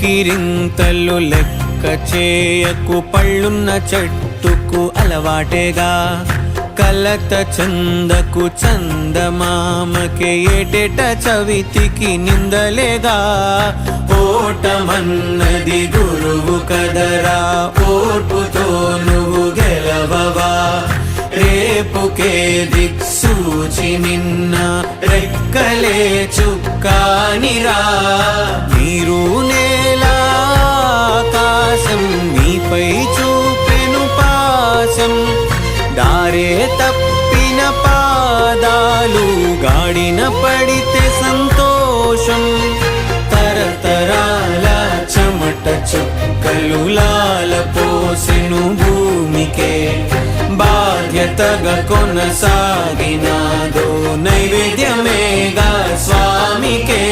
కేరింతలు లెక్క చేయకు, పళ్ళున్న చెట్టుకు అలవాటేగా. కలత చందకు చందమామకే ఏటేట చవితికి నిందలేగా. ఓటమన్నది గురువు కదరా, ఓర్పుతో నువ్వు గెలవవా. రేపుకే దిక్సూచి నిన్న రెక్కలే చుక్కానిరా. నీరు నేల ఆకాశం నీపై చూపెను పాశం. దారే తప్పిన పాదాలు గాడిన పడితే సంతోషం. తరతరాల చెమట చుక్కలు లాల పోసెను భూమికే. బాధ్యతగా కొనసాగినాదో నైవేద్యమేగా స్వామికే.